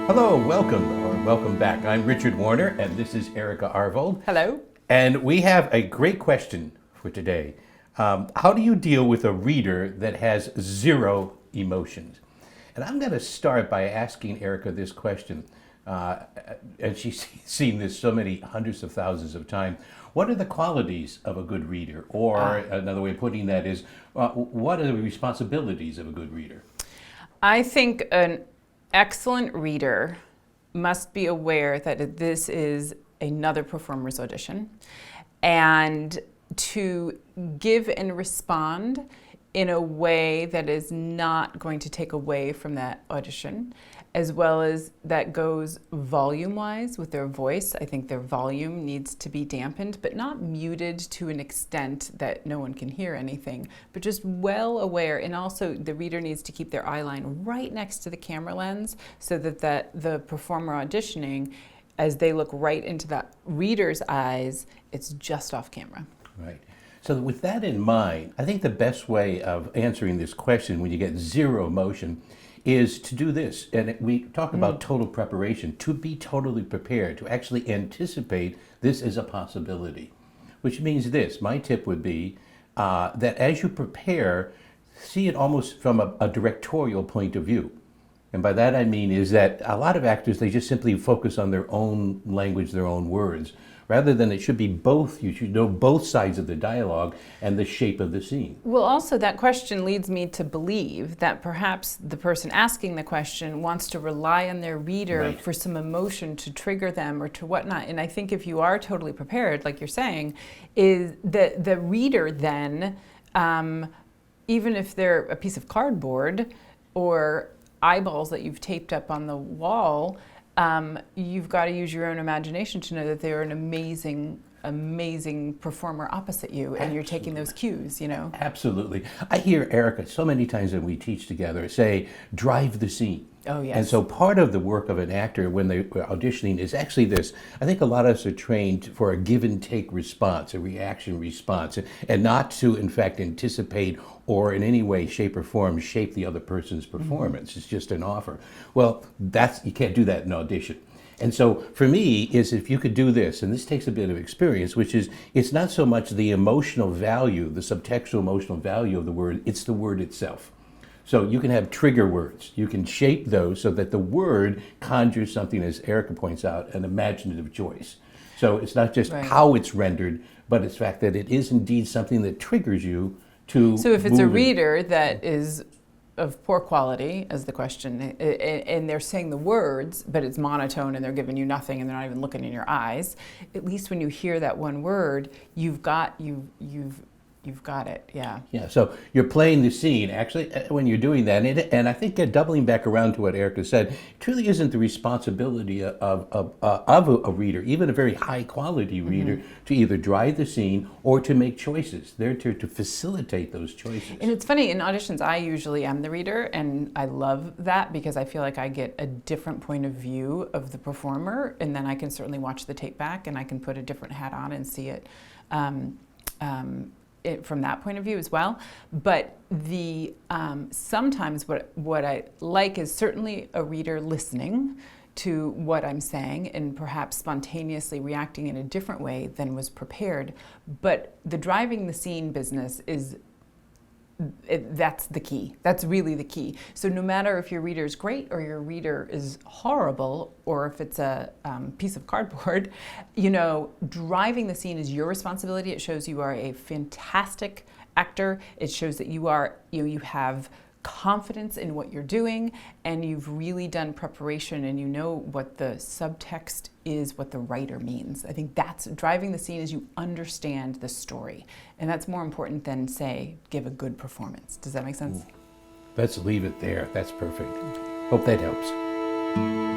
Hello, welcome back. I'm Richard Warner, and this is Erica Arvold. Hello. And we have a great question for today. How do you deal with a reader that has zero emotions? And I'm going to start by asking Erica this question. And she's seen this so many hundreds of thousands of times. What are the qualities of a good reader? Or another way of putting that is, what are the responsibilities of a good reader? I think an excellent reader must be aware that this is another performer's audition, and to give and respond in a way that is not going to take away from that audition, as well as that goes volume-wise with their voice. I think their volume needs to be dampened, but not muted to an extent that no one can hear anything, but just well aware. And also the reader needs to keep their eye line right next to the camera lens so that the performer auditioning, as they look right into that reader's eyes, it's just off camera. Right. So with that in mind, I think the best way of answering this question when you get zero emotion is to do this. And we talk about total preparation, to be totally prepared, to actually anticipate this is a possibility. Which means this, my tip would be that as you prepare, see it almost from a directorial point of view. And by that I mean is that a lot of actors, they just simply focus on their own language, their own words, rather than it should be both. You should know both sides of the dialogue and the shape of the scene. Well, also that question leads me to believe that perhaps the person asking the question wants to rely on their reader for some emotion to trigger them or to whatnot. And I think if you are totally prepared, like you're saying, is the reader then, even if they're a piece of cardboard or eyeballs that you've taped up on the wall, you've got to use your own imagination to know that they're an amazing performer opposite you, and you're taking those cues, you know? Absolutely. I hear Erica so many times when we teach together say, drive the scene. Oh, yes. And so part of the work of an actor when they're auditioning is actually this. I think a lot of us are trained for a give and take response, a reaction response, and not to, in fact, anticipate or in any way, shape, or form shape the other person's performance. It's just an offer. Well, you can't do that in audition. And so for me is if you could do this, and this takes a bit of experience, which is it's not so much the emotional value, the subtextual emotional value of the word, it's the word itself. So you can have trigger words. You can shape those so that the word conjures something, as Erica points out, an imaginative choice. So it's not just how it's rendered, but it's the fact that it is indeed something that triggers you to So if it's a move reader that is of poor quality, as the question, and they're saying the words, but it's monotone and they're giving you nothing and they're not even looking in your eyes, at least when you hear that one word, you've got it, yeah. Yeah, so you're playing the scene, actually, when you're doing that. And I think doubling back around to what Erica said, it truly isn't the responsibility of a reader, even a very high-quality reader, to either drive the scene or to make choices. They're to facilitate those choices. And it's funny, in auditions, I usually am the reader, and I love that because I feel like I get a different point of view of the performer, and then I can certainly watch the tape back, and I can put a different hat on and see it. From that point of view as well, but sometimes what I like is certainly a reader listening to what I'm saying and perhaps spontaneously reacting in a different way than was prepared. But the driving the scene business that's the key. That's really the key. So no matter if your reader is great or your reader is horrible, or if it's a piece of cardboard, driving the scene is your responsibility. It shows you are a fantastic actor. It shows that you have confidence in what you're doing, and you've really done preparation, and you know what the subtext is, what the writer means. I think that's driving the scene, is you understand the story, and that's more important than, say, give a good performance. Does that make sense? Let's leave it there. That's perfect. Hope that helps.